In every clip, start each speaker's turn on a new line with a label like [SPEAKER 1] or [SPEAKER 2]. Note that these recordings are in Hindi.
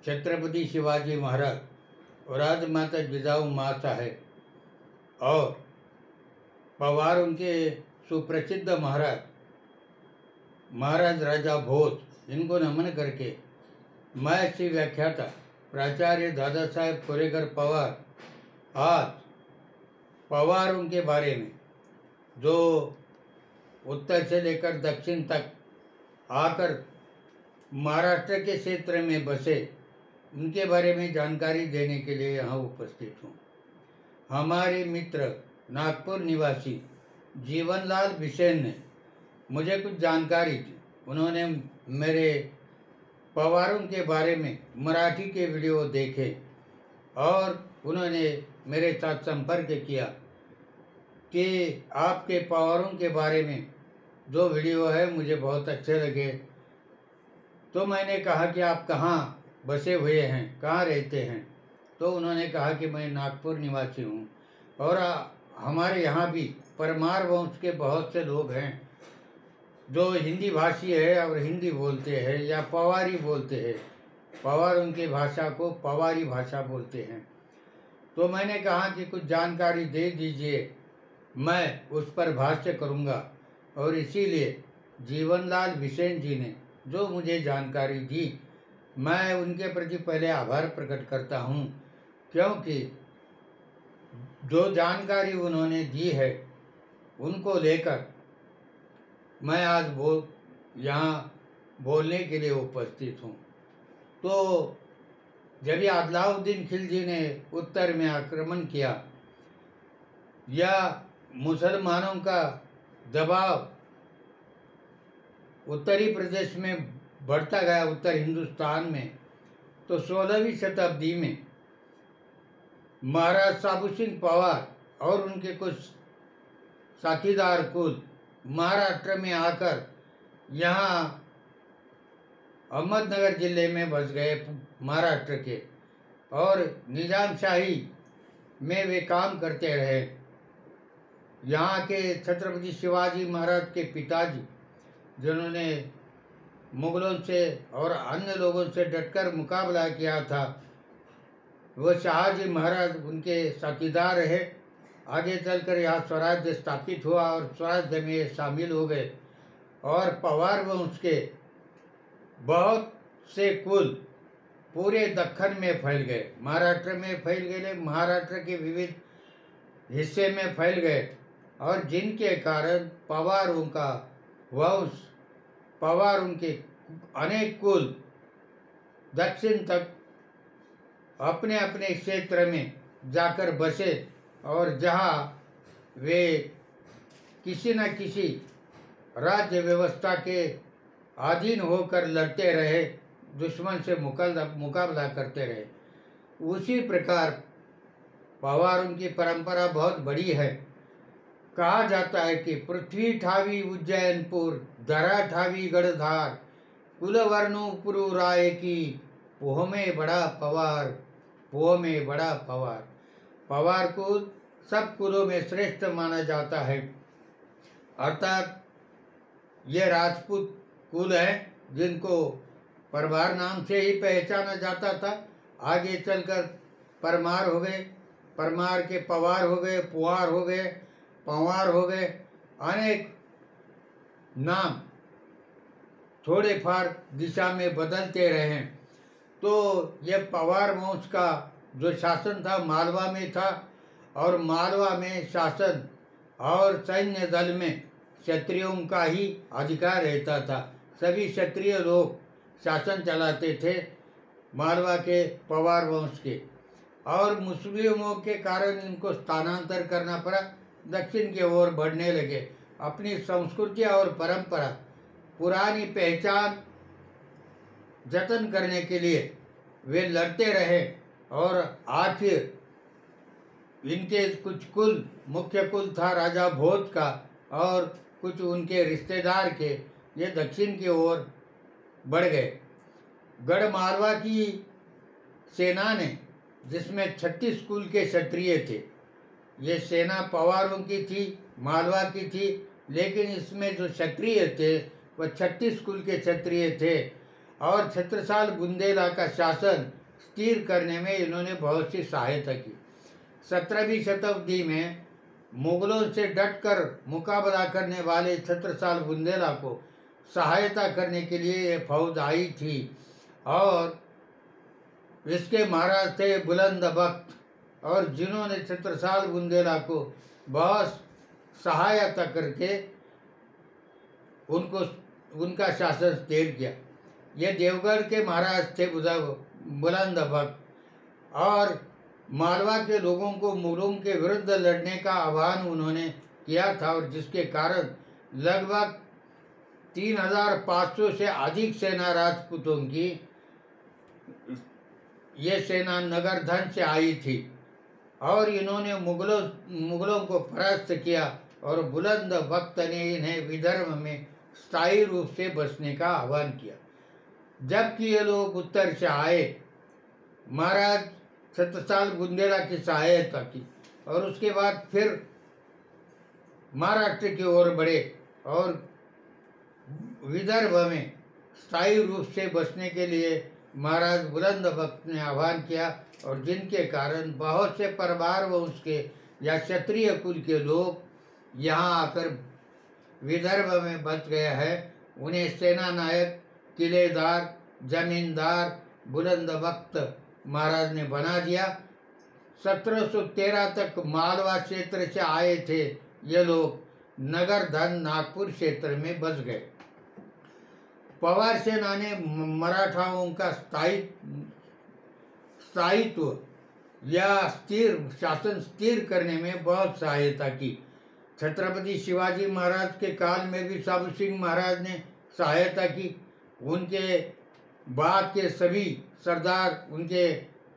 [SPEAKER 1] छत्रपति शिवाजी महाराज और राजमाता जिजाऊ माता है और पवार उनके सुप्रसिद्ध महाराज राजा भोज, इनको नमन करके मैं श्री व्याख्याता प्राचार्य दादा साहेब कोरेकर पवार आज पवार उनके बारे में जो उत्तर से लेकर दक्षिण तक आकर महाराष्ट्र के क्षेत्र में बसे, उनके बारे में जानकारी देने के लिए यहाँ उपस्थित हूँ। हमारे मित्र नागपुर निवासी जीवनलाल बिसेन ने मुझे कुछ जानकारी दी। उन्होंने मेरे पवारों के बारे में मराठी के वीडियो देखे और उन्होंने मेरे साथ संपर्क किया कि आपके पवारों के बारे में जो वीडियो है मुझे बहुत अच्छे लगे। तो मैंने कहा कि आप कहाँ बसे हुए हैं, कहाँ रहते हैं? तो उन्होंने कहा कि मैं नागपुर निवासी हूँ और हमारे यहाँ भी परमार वंश के बहुत से लोग हैं जो हिंदी भाषी है और हिंदी बोलते हैं या पवारी बोलते हैं। पवार उनकी भाषा को पवारी भाषा बोलते हैं। तो मैंने कहा कि कुछ जानकारी दे दीजिए, मैं उस पर भाष्य करूँगा। और इसीलिए जीवनलाल बिसेन जी ने जो मुझे जानकारी दी, मैं उनके प्रति पहले आभार प्रकट करता हूँ, क्योंकि जो जानकारी उन्होंने दी है उनको लेकर मैं आज यहाँ बोलने के लिए उपस्थित हूँ। तो जब ये अलाउद्दीन खिलजी ने उत्तर में आक्रमण किया या मुसलमानों का दबाव उत्तरी प्रदेश में बढ़ता गया, उत्तर हिंदुस्तान में, तो 16वीं शताब्दी में महाराज साबू सिंह पवार और उनके कुछ साथीदार कुल महाराष्ट्र में आकर यहाँ अहमदनगर जिले में बस गए महाराष्ट्र के, और निजामशाही में वे काम करते रहे। यहाँ के छत्रपति शिवाजी महाराज के पिताजी, जिन्होंने मुगलों से और अन्य लोगों से डटकर मुकाबला किया था, वो शाहजी महाराज उनके साथीदार रहे। आगे चलकर यहाँ स्वराज्य स्थापित हुआ और स्वराज्य में शामिल हो गए और पवार वंश के बहुत से कुल पूरे दक्कन में फैल गए, महाराष्ट्र में फैल गए, महाराष्ट्र के विविध हिस्से में फैल गए, और जिनके कारण पवारों का वंश, पवार उनके अनेक कुल दक्षिण तक अपने अपने क्षेत्र में जाकर बसे और जहाँ वे किसी न किसी राज्य व्यवस्था के अधीन होकर लड़ते रहे, दुश्मन से मुकाबला करते रहे। उसी प्रकार पवारों की परंपरा बहुत बड़ी है। कहा जाता है कि पृथ्वी ठावी उज्जैनपुर, धरा ठावी गढ़धार, कुलवर्णु पुरु राय की, पोह में बड़ा पवार, पोह में बड़ा पवार। पवार कुल सब कुलों में श्रेष्ठ माना जाता है, अर्थात ये राजपूत कुल है जिनको परमार नाम से ही पहचाना जाता था। आगे चलकर परमार हो गए, परमार के पवार हो गए, पुआर हो गए, पंवार हो गए, अनेक नाम थोड़े फार दिशा में बदलते रहे। तो ये पवार वंश का जो शासन था मालवा में था, और मालवा में शासन और सैन्य दल में क्षत्रियों का ही अधिकार रहता था। सभी क्षत्रिय लोग शासन चलाते थे मालवा के पवार वंश के, और मुस्लिमों के कारण इनको स्थानांतर करना पड़ा, दक्षिण की ओर बढ़ने लगे। अपनी संस्कृति और परंपरा, पुरानी पहचान जतन करने के लिए वे लड़ते रहे, और आखिर इनके कुछ कुल, मुख्य कुल था राजा भोज का और कुछ उनके रिश्तेदार के, ये दक्षिण की ओर बढ़ गए। गढ़ मालवा की सेना ने, जिसमें 36 कुल के क्षत्रिय थे, ये सेना पवारों की थी, मालवा की थी, लेकिन इसमें जो क्षत्रिय थे वह 36 कुल के क्षत्रिय थे। और छत्रसाल बुंदेला का शासन स्थिर करने में इन्होंने बहुत सी सहायता की। 17वीं शताब्दी में मुगलों से डटकर मुकाबला करने वाले छत्रसाल बुंदेला को सहायता करने के लिए ये फौज आई थी और इसके महाराज थे बुलंद बख्त, और जिन्होंने छत्रसाल बुंदेला को बहुत सहायता करके उनको उनका शासन स्थिर किया। ये देवगढ़ के महाराज थे बुलंद बख्त, और मालवा के लोगों को मुगलों के विरुद्ध लड़ने का आह्वान उन्होंने किया था, और जिसके कारण लगभग 3500 से अधिक सेना राजपूतों की ये सेना नगरधन से आई थी, और इन्होंने मुगलों को परास्त किया, और बुलंद बख्त ने इन्हें विदर्भ में स्थायी रूप से बसने का आह्वान किया। जबकि ये लोग उत्तर से आए, महाराज छत्रसाल बुंदेला की सहायता की, और उसके बाद फिर महाराष्ट्र की ओर बढ़े और विदर्भ में स्थायी रूप से बसने के लिए महाराज बुलंद बख्त ने आह्वान किया, और जिनके कारण बहुत से परमार वंश के या क्षत्रिय कुल के लोग यहाँ आकर विदर्भ में बच गए हैं। उन्हें सेना नायक, किलेदार, जमींदार बुलंद बख्त महाराज ने बना दिया। 1713 तक मालवा क्षेत्र से आए थे ये लोग नगरधन नागपुर क्षेत्र में बस गए। पवार सेना ने मराठाओं का स्थायित्व या स्थिर शासन स्थिर करने में बहुत सहायता की। छत्रपति शिवाजी महाराज के काल में भी साबू सिंह महाराज ने सहायता की। उनके बाद के सभी सरदार, उनके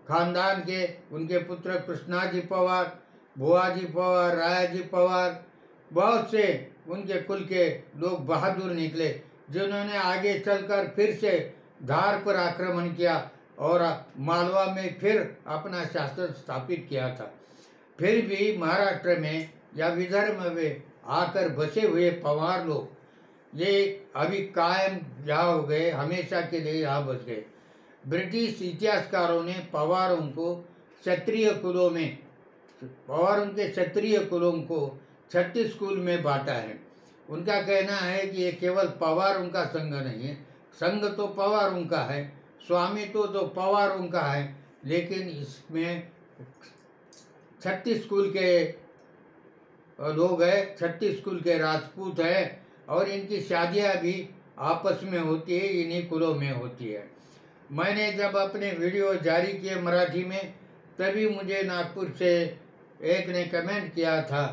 [SPEAKER 1] खानदान के, उनके पुत्र कृष्णाजी पवार, भुआजी पवार, रायाजी पवार, बहुत से उनके कुल के लोग बहादुर निकले, जिन्होंने आगे चलकर फिर से धार पर आक्रमण किया और मालवा में फिर अपना शासन स्थापित किया था। फिर भी महाराष्ट्र में या विदर्भ में आकर बसे हुए पवार लोग ये अभी कायम यहाँ हो गए, हमेशा के लिए यहाँ बस गए। ब्रिटिश इतिहासकारों ने पवारों को क्षत्रिय कुलों में, पवारों के क्षत्रिय कुलों को 36 कुल में बांटा है। उनका कहना है कि ये केवल पवारों का संघ नहीं है, संघ तो पवारों का है, स्वामित्व तो पवारों का है, लेकिन इसमें 36 कुल के लोग हैं, 36 कुल के राजपूत हैं, और इनकी शादियां भी आपस में होती है, इन्हीं कुलों में होती है। मैंने जब अपने वीडियो जारी किए मराठी में, तभी मुझे नागपुर से एक ने कमेंट किया था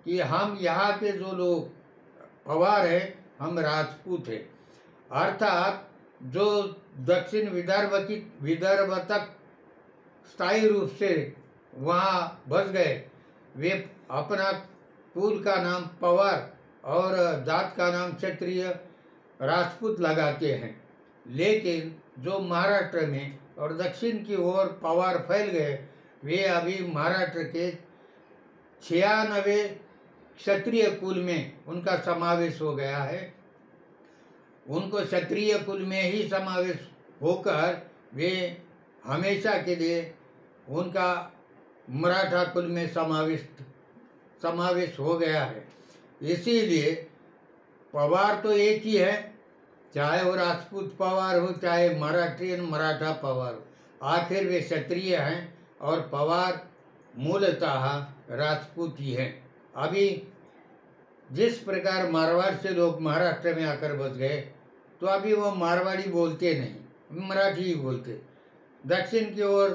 [SPEAKER 1] कि हम यहाँ के जो लोग पवार हैं, हम राजपूत हैं। अर्थात जो दक्षिण विदर्भ तक स्थायी रूप से वहाँ बस गए, वे अपना कुल का नाम पवार और जात का नाम क्षत्रिय राजपूत लगाते हैं। लेकिन जो महाराष्ट्र में और दक्षिण की ओर पवार फैल गए, वे अभी महाराष्ट्र के 96 क्षत्रिय कुल में उनका समावेश हो गया है। उनको क्षत्रिय कुल में ही समावेश होकर वे हमेशा के लिए उनका मराठा कुल में समावेश हो गया है। इसीलिए पवार तो एक ही है, चाहे वो राजपूत पवार हो, चाहे मराठियन मराठा पवार हो, आखिर वे क्षत्रिय हैं, और पवार मूलतः राजपूत ही हैं। अभी जिस प्रकार मारवाड़ से लोग महाराष्ट्र में आकर बस गए, तो अभी वो मारवाड़ी बोलते नहीं, मराठी ही बोलते। दक्षिण की ओर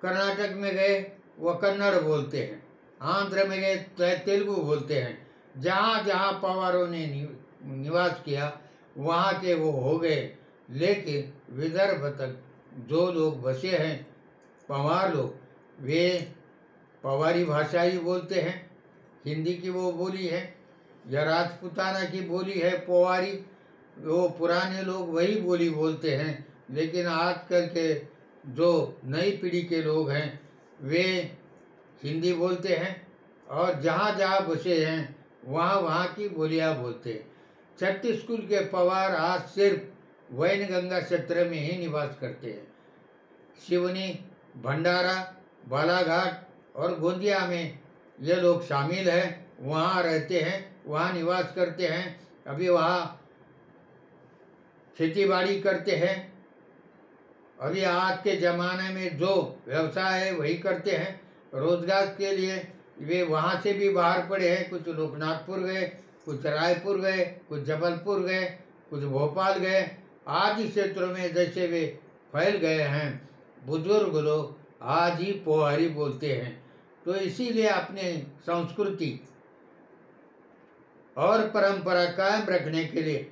[SPEAKER 1] कर्नाटक में गए, वो कन्नड़ बोलते हैं। आंध्र में गए तेलुगु बोलते हैं। जहाँ जहाँ पवारों ने निवास किया, वहाँ के वो हो गए। लेकिन विदर्भ तक जो लोग बसे हैं पवार लोग, वे पवारी भाषा ही बोलते हैं। हिंदी की वो बोली है या राजपूताना की बोली है पोवारी, वो पुराने लोग वही बोली बोलते हैं। लेकिन आजकल के जो नई पीढ़ी के लोग हैं, वे हिंदी बोलते हैं, और जहाँ जहाँ बसे हैं वहाँ वहाँ की बोलियाँ बोलते हैं। 36 कुल के पवार आज सिर्फ वैनगंगा क्षेत्र में ही निवास करते हैं। सिवनी, भंडारा, बालाघाट और गोंदिया में ये लोग शामिल हैं, वहाँ रहते हैं, वहाँ निवास करते हैं। अभी वहाँ खेती बाड़ी करते हैं। अभी आज के ज़माने में जो व्यवसाय है वही करते हैं। रोजगार के लिए वे वहाँ से भी बाहर पड़े हैं। कुछ लोग नागपुर गए, कुछ रायपुर गए, कुछ जबलपुर गए, कुछ भोपाल गए। आदि क्षेत्रों में जैसे वे फैल गए हैं। बुजुर्ग लोग आज ही पोहारी बोलते हैं। तो इसीलिए अपने संस्कृति और परंपरा कायम रखने के लिए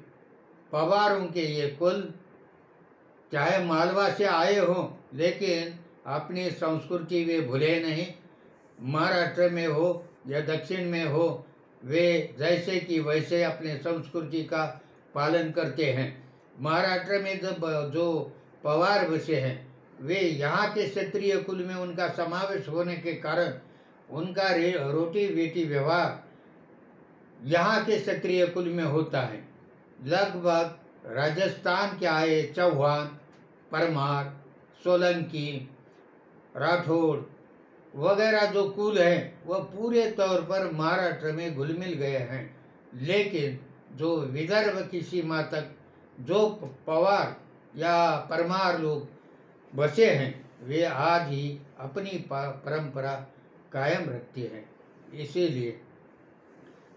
[SPEAKER 1] पवारों के ये कुल चाहे मालवा से आए हों, लेकिन अपनी संस्कृति वे भूले नहीं। महाराष्ट्र में हो या दक्षिण में हो, वे जैसे कि वैसे अपने संस्कृति का पालन करते हैं। महाराष्ट्र में जो पवार बसे हैं, वे यहाँ के क्षत्रिय कुल में उनका समावेश होने के कारण उनका रोटी बेटी व्यवहार यहाँ के क्षत्रिय कुल में होता है। लगभग राजस्थान के आए चौहान, परमार, सोलंकी, राठौड़ वगैरह जो कुल हैं वह पूरे तौर पर महाराष्ट्र में घुल मिल गए हैं। लेकिन जो विदर्भ की सीमा तक जो पवार या परमार लोग बसे हैं, वे आज ही अपनी परंपरा कायम रखते हैं। इसीलिए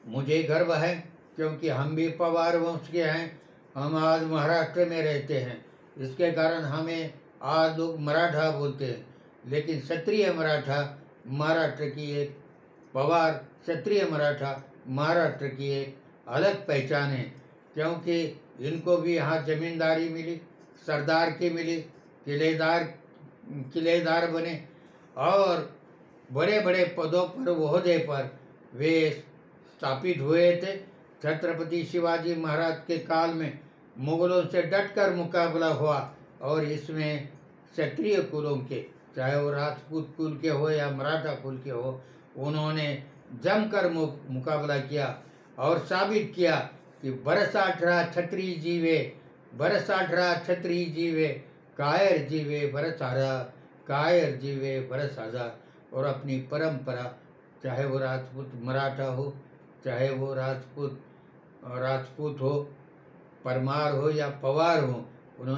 [SPEAKER 1] मुझे गर्व है, क्योंकि हम भी पवार वंश के हैं। हम आज महाराष्ट्र में रहते हैं, इसके कारण हमें आज लोग मराठा बोलते हैं। लेकिन क्षत्रिय मराठा महाराष्ट्र की एक पवार क्षत्रिय मराठा महाराष्ट्र की एक अलग पहचान है। क्योंकि इनको भी यहाँ जमींदारी मिली, सरदार की मिली, किलेदार बने और बड़े बड़े पदों पर, ओहदे पर वे स्थापित हुए थे। छत्रपति शिवाजी महाराज के काल में मुगलों से डटकर मुकाबला हुआ और इसमें क्षत्रिय कुलों के, चाहे वो राजपूत कुल के हो या मराठा कुल के हो, उन्होंने जमकर मुकाबला किया और साबित किया कि बरसाठरा छत्री जीवे, बरसाठरा छत्री जीवे, कायर जीवे बरसारा, कायर जीवे बरसाजा। और अपनी परंपरा, चाहे वो राजपूत मराठा हो, चाहे वो राजपूत हो, परमार हो या पवार हो, उन्होंने